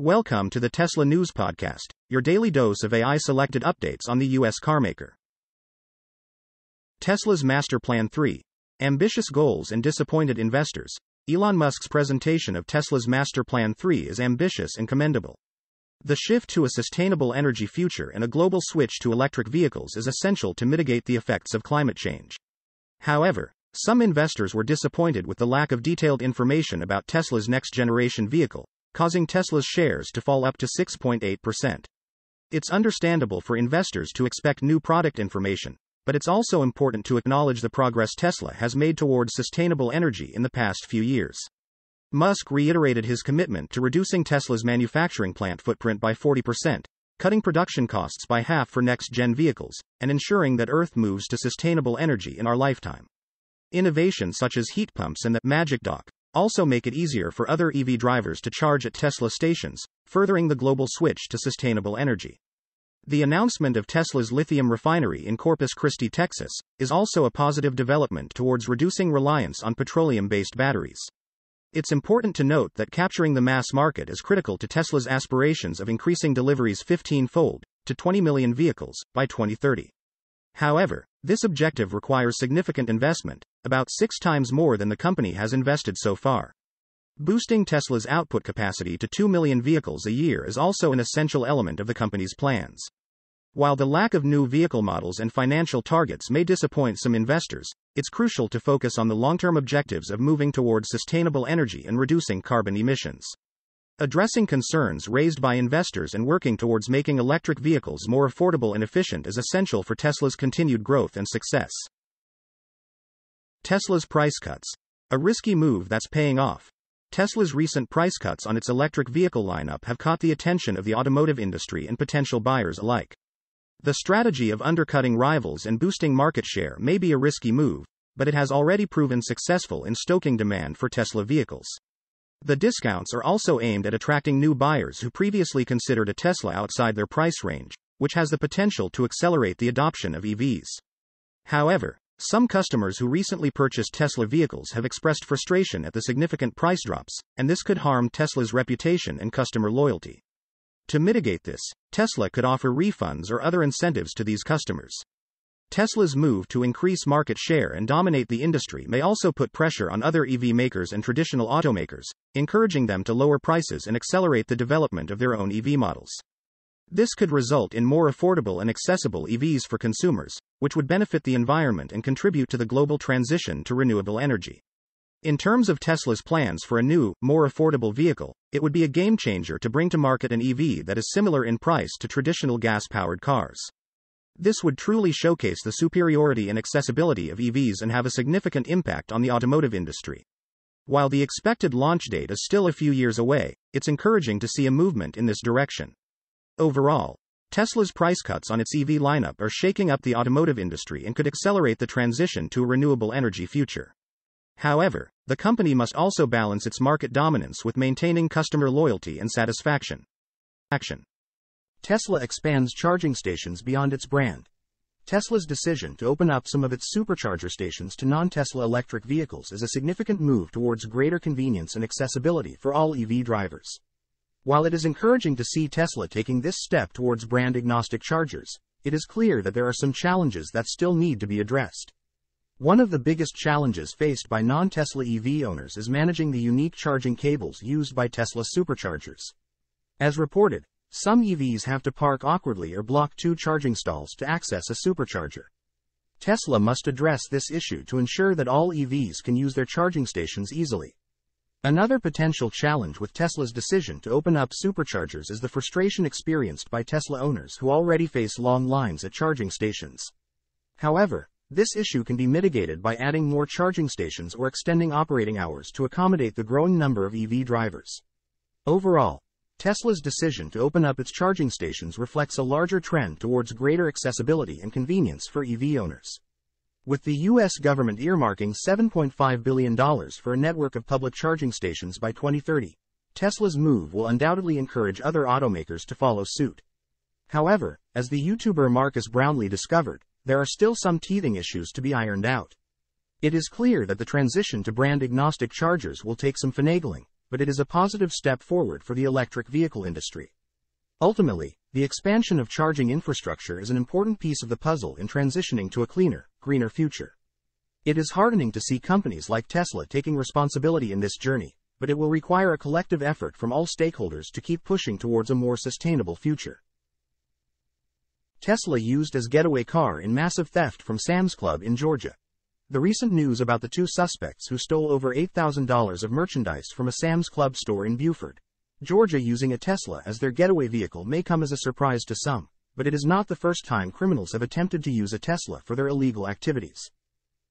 Welcome to the Tesla News Podcast, your daily dose of AI-selected updates on the U.S. carmaker. Tesla's Master Plan 3. Ambitious goals and disappointed investors. Elon Musk's presentation of Tesla's Master Plan 3 is ambitious and commendable. The shift to a sustainable energy future and a global switch to electric vehicles is essential to mitigate the effects of climate change. However, some investors were disappointed with the lack of detailed information about Tesla's next-generation vehicle, causing Tesla's shares to fall up to 6.8%. It's understandable for investors to expect new product information, but it's also important to acknowledge the progress Tesla has made towards sustainable energy in the past few years. Musk reiterated his commitment to reducing Tesla's manufacturing plant footprint by 40%, cutting production costs by half for next-gen vehicles, and ensuring that Earth moves to sustainable energy in our lifetime. Innovations such as heat pumps and the Magic Dock also make it easier for other EV drivers to charge at Tesla stations, furthering the global switch to sustainable energy. The announcement of Tesla's lithium refinery in Corpus Christi, Texas, is also a positive development towards reducing reliance on petroleum-based batteries. It's important to note that capturing the mass market is critical to Tesla's aspirations of increasing deliveries 15-fold, to 20 million vehicles, by 2030. However, this objective requires significant investment, about 6 times more than the company has invested so far. Boosting Tesla's output capacity to 2 million vehicles a year is also an essential element of the company's plans. While the lack of new vehicle models and financial targets may disappoint some investors, it's crucial to focus on the long-term objectives of moving towards sustainable energy and reducing carbon emissions. Addressing concerns raised by investors and working towards making electric vehicles more affordable and efficient is essential for Tesla's continued growth and success. Tesla's price cuts. A risky move that's paying off. Tesla's recent price cuts on its electric vehicle lineup have caught the attention of the automotive industry and potential buyers alike. The strategy of undercutting rivals and boosting market share may be a risky move, but it has already proven successful in stoking demand for Tesla vehicles. The discounts are also aimed at attracting new buyers who previously considered a Tesla outside their price range, which has the potential to accelerate the adoption of EVs. However, some customers who recently purchased Tesla vehicles have expressed frustration at the significant price drops, and this could harm Tesla's reputation and customer loyalty. To mitigate this, Tesla could offer refunds or other incentives to these customers. Tesla's move to increase market share and dominate the industry may also put pressure on other EV makers and traditional automakers, encouraging them to lower prices and accelerate the development of their own EV models. This could result in more affordable and accessible EVs for consumers, which would benefit the environment and contribute to the global transition to renewable energy. In terms of Tesla's plans for a new, more affordable vehicle, it would be a game changer to bring to market an EV that is similar in price to traditional gas-powered cars. This would truly showcase the superiority and accessibility of EVs and have a significant impact on the automotive industry. While the expected launch date is still a few years away, it's encouraging to see a movement in this direction. Overall, Tesla's price cuts on its EV lineup are shaking up the automotive industry and could accelerate the transition to a renewable energy future. However, the company must also balance its market dominance with maintaining customer loyalty and satisfaction. Tesla expands charging stations beyond its brand. Tesla's decision to open up some of its supercharger stations to non-Tesla electric vehicles is a significant move towards greater convenience and accessibility for all EV drivers. While it is encouraging to see Tesla taking this step towards brand-agnostic chargers, it is clear that there are some challenges that still need to be addressed. One of the biggest challenges faced by non-Tesla EV owners is managing the unique charging cables used by Tesla superchargers. As reported, some EVs have to park awkwardly or block 2 charging stalls to access a supercharger. Tesla must address this issue to ensure that all EVs can use their charging stations easily. Another potential challenge with Tesla's decision to open up superchargers is the frustration experienced by Tesla owners who already face long lines at charging stations. However, this issue can be mitigated by adding more charging stations or extending operating hours to accommodate the growing number of EV drivers. Overall, Tesla's decision to open up its charging stations reflects a larger trend towards greater accessibility and convenience for EV owners. With the U.S. government earmarking $7.5 billion for a network of public charging stations by 2030, Tesla's move will undoubtedly encourage other automakers to follow suit. However, as the YouTuber Marcus Brownlee discovered, there are still some teething issues to be ironed out. It is clear that the transition to brand-agnostic chargers will take some finagling, but it is a positive step forward for the electric vehicle industry. Ultimately, the expansion of charging infrastructure is an important piece of the puzzle in transitioning to a cleaner, greener future. It is heartening to see companies like Tesla taking responsibility in this journey, but it will require a collective effort from all stakeholders to keep pushing towards a more sustainable future. Tesla used as getaway car in massive theft from Sam's Club in Georgia. The recent news about the two suspects who stole over $8,000 of merchandise from a Sam's Club store in Beaufort, Georgia using a Tesla as their getaway vehicle may come as a surprise to some, but it is not the first time criminals have attempted to use a Tesla for their illegal activities.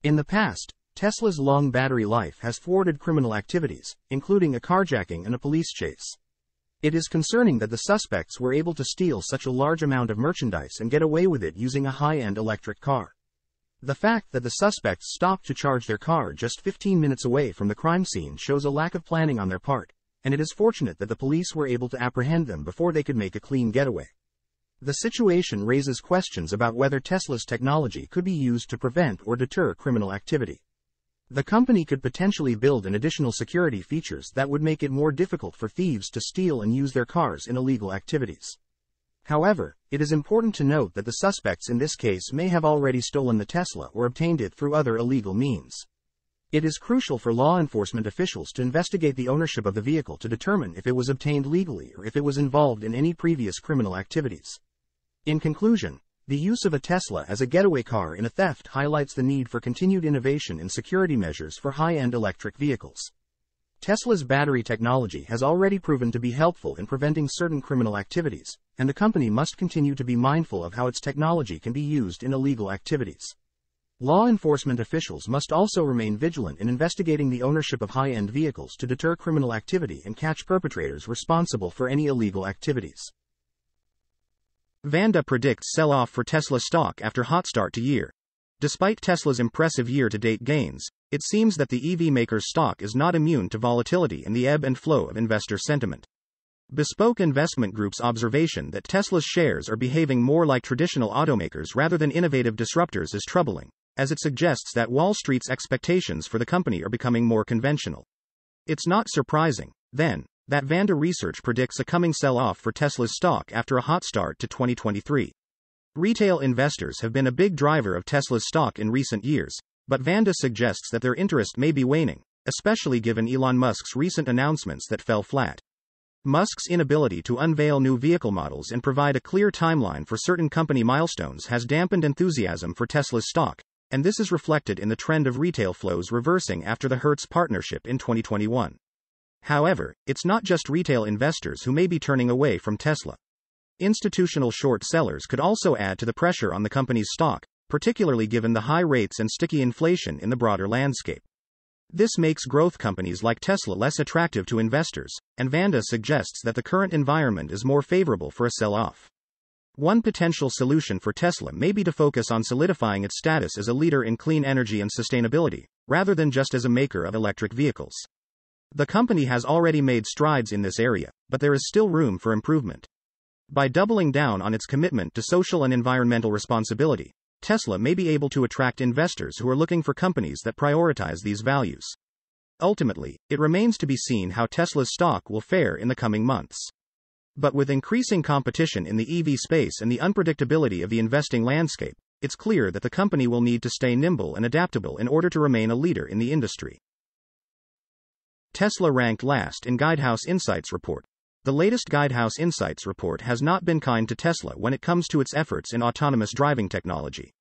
In the past, Tesla's long battery life has thwarted criminal activities, including a carjacking and a police chase. It is concerning that the suspects were able to steal such a large amount of merchandise and get away with it using a high-end electric car. The fact that the suspects stopped to charge their car just 15 minutes away from the crime scene shows a lack of planning on their part, and it is fortunate that the police were able to apprehend them before they could make a clean getaway. The situation raises questions about whether Tesla's technology could be used to prevent or deter criminal activity. The company could potentially build in additional security features that would make it more difficult for thieves to steal and use their cars in illegal activities. However, it is important to note that the suspects in this case may have already stolen the Tesla or obtained it through other illegal means. It is crucial for law enforcement officials to investigate the ownership of the vehicle to determine if it was obtained legally or if it was involved in any previous criminal activities. In conclusion, the use of a Tesla as a getaway car in a theft highlights the need for continued innovation in security measures for high-end electric vehicles. Tesla's battery technology has already proven to be helpful in preventing certain criminal activities, and the company must continue to be mindful of how its technology can be used in illegal activities. Law enforcement officials must also remain vigilant in investigating the ownership of high-end vehicles to deter criminal activity and catch perpetrators responsible for any illegal activities. Vanda predicts sell-off for Tesla stock after hot start to year. Despite Tesla's impressive year-to-date gains, it seems that the EV maker's stock is not immune to volatility and the ebb and flow of investor sentiment. Bespoke Investment Group's observation that Tesla's shares are behaving more like traditional automakers rather than innovative disruptors is troubling, as it suggests that Wall Street's expectations for the company are becoming more conventional. It's not surprising, then, that Vanda Research predicts a coming sell-off for Tesla's stock after a hot start to 2023. Retail investors have been a big driver of Tesla's stock in recent years, but Vanda suggests that their interest may be waning, especially given Elon Musk's recent announcements that fell flat. Musk's inability to unveil new vehicle models and provide a clear timeline for certain company milestones has dampened enthusiasm for Tesla's stock, and this is reflected in the trend of retail flows reversing after the Hertz partnership in 2021. However, it's not just retail investors who may be turning away from Tesla. Institutional short sellers could also add to the pressure on the company's stock, particularly given the high rates and sticky inflation in the broader landscape. This makes growth companies like Tesla less attractive to investors, and Vanda suggests that the current environment is more favorable for a sell-off. One potential solution for Tesla may be to focus on solidifying its status as a leader in clean energy and sustainability, rather than just as a maker of electric vehicles. The company has already made strides in this area, but there is still room for improvement. By doubling down on its commitment to social and environmental responsibility, Tesla may be able to attract investors who are looking for companies that prioritize these values. Ultimately, it remains to be seen how Tesla's stock will fare in the coming months. But with increasing competition in the EV space and the unpredictability of the investing landscape, it's clear that the company will need to stay nimble and adaptable in order to remain a leader in the industry. Tesla ranked last in Guidehouse Insights report. The latest Guidehouse Insights report has not been kind to Tesla when it comes to its efforts in autonomous driving technology.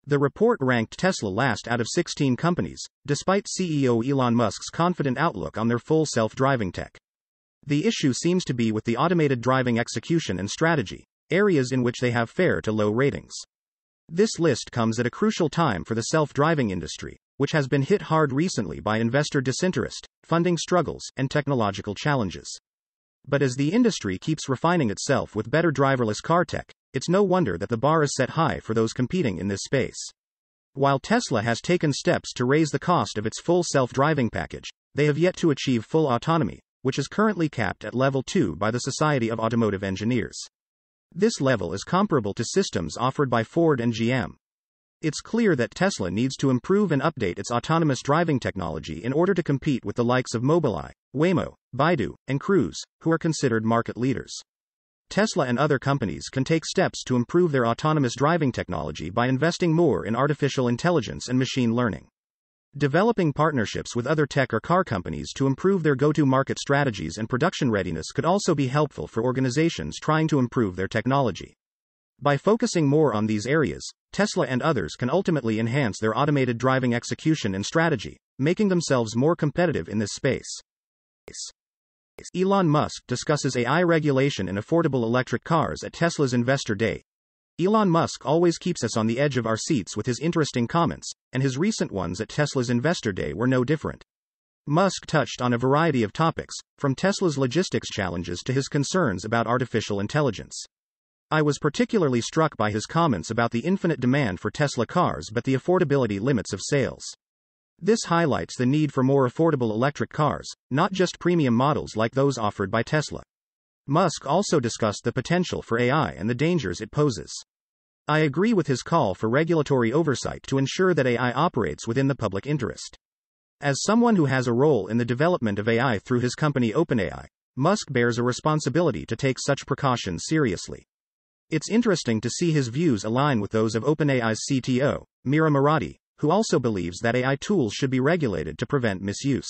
The report ranked Tesla last out of 16 companies, despite CEO Elon Musk's confident outlook on their full self-driving tech. The issue seems to be with the automated driving execution and strategy, areas in which they have fair to low ratings. This list comes at a crucial time for the self-driving industry, which has been hit hard recently by investor disinterest, funding struggles, and technological challenges. But as the industry keeps refining itself with better driverless car tech, it's no wonder that the bar is set high for those competing in this space. While Tesla has taken steps to raise the cost of its full self-driving package, they have yet to achieve full autonomy, which is currently capped at Level 2 by the Society of Automotive Engineers. This level is comparable to systems offered by Ford and GM. It's clear that Tesla needs to improve and update its autonomous driving technology in order to compete with the likes of Mobileye, Waymo, Baidu, and Cruise, who are considered market leaders. Tesla and other companies can take steps to improve their autonomous driving technology by investing more in artificial intelligence and machine learning. Developing partnerships with other tech or car companies to improve their go-to-market strategies and production readiness could also be helpful for organizations trying to improve their technology. By focusing more on these areas, Tesla and others can ultimately enhance their automated driving execution and strategy, making themselves more competitive in this space. Elon Musk discusses AI regulation in affordable electric cars at Tesla's Investor Day. Elon Musk always keeps us on the edge of our seats with his interesting comments, and his recent ones at Tesla's Investor Day were no different. Musk touched on a variety of topics, from Tesla's logistics challenges to his concerns about artificial intelligence. I was particularly struck by his comments about the infinite demand for Tesla cars but the affordability limits of sales. This highlights the need for more affordable electric cars, not just premium models like those offered by Tesla. Musk also discussed the potential for AI and the dangers it poses. I agree with his call for regulatory oversight to ensure that AI operates within the public interest. As someone who has a role in the development of AI through his company OpenAI, Musk bears a responsibility to take such precautions seriously. It's interesting to see his views align with those of OpenAI's CTO, Mira Murati, who also believes that AI tools should be regulated to prevent misuse.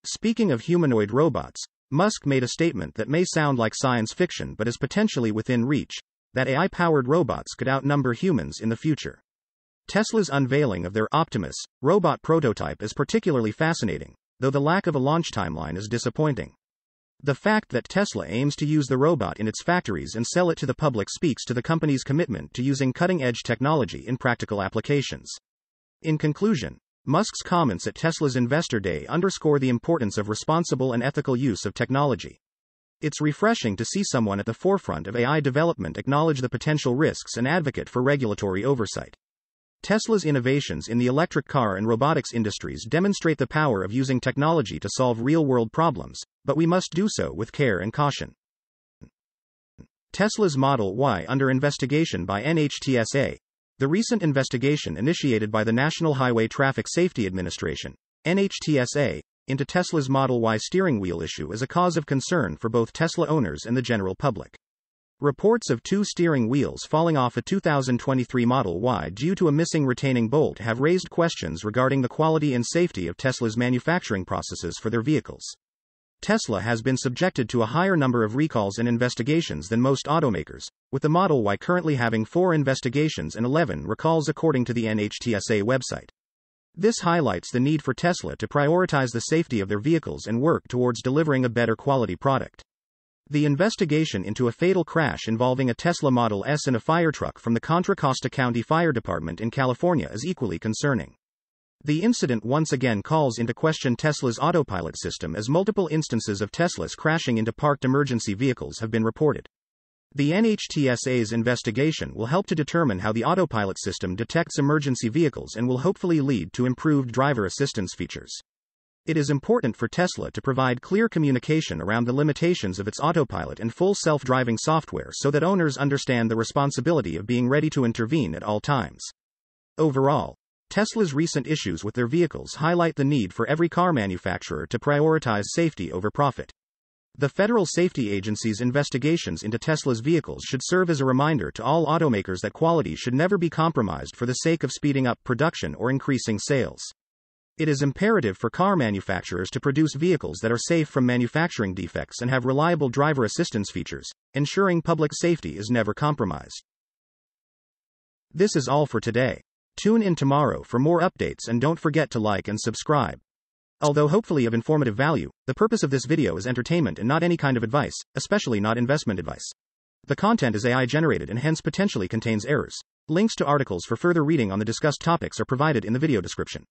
Speaking of humanoid robots, Musk made a statement that may sound like science fiction but is potentially within reach, that AI-powered robots could outnumber humans in the future. Tesla's unveiling of their Optimus robot prototype is particularly fascinating, though the lack of a launch timeline is disappointing. The fact that Tesla aims to use the robot in its factories and sell it to the public speaks to the company's commitment to using cutting-edge technology in practical applications. In conclusion, Musk's comments at Tesla's Investor Day underscore the importance of responsible and ethical use of technology. It's refreshing to see someone at the forefront of AI development acknowledge the potential risks and advocate for regulatory oversight. Tesla's innovations in the electric car and robotics industries demonstrate the power of using technology to solve real-world problems, but we must do so with care and caution. Tesla's Model Y under investigation by NHTSA. The recent investigation initiated by the National Highway Traffic Safety Administration, NHTSA, into Tesla's Model Y steering wheel issue is a cause of concern for both Tesla owners and the general public. Reports of two steering wheels falling off a 2023 Model Y due to a missing retaining bolt have raised questions regarding the quality and safety of Tesla's manufacturing processes for their vehicles. Tesla has been subjected to a higher number of recalls and investigations than most automakers, with the Model Y currently having 4 investigations and 11 recalls according to the NHTSA website. This highlights the need for Tesla to prioritize the safety of their vehicles and work towards delivering a better quality product. The investigation into a fatal crash involving a Tesla Model S and a fire truck from the Contra Costa County Fire Department in California is equally concerning. The incident once again calls into question Tesla's autopilot system as multiple instances of Teslas crashing into parked emergency vehicles have been reported. The NHTSA's investigation will help to determine how the autopilot system detects emergency vehicles and will hopefully lead to improved driver assistance features. It is important for Tesla to provide clear communication around the limitations of its autopilot and full self-driving software so that owners understand the responsibility of being ready to intervene at all times. Overall, Tesla's recent issues with their vehicles highlight the need for every car manufacturer to prioritize safety over profit. The Federal Safety Agency's investigations into Tesla's vehicles should serve as a reminder to all automakers that quality should never be compromised for the sake of speeding up production or increasing sales. It is imperative for car manufacturers to produce vehicles that are safe from manufacturing defects and have reliable driver assistance features, ensuring public safety is never compromised. This is all for today. Tune in tomorrow for more updates and don't forget to like and subscribe. Although hopefully of informative value, the purpose of this video is entertainment and not any kind of advice, especially not investment advice. The content is AI generated and hence potentially contains errors. Links to articles for further reading on the discussed topics are provided in the video description.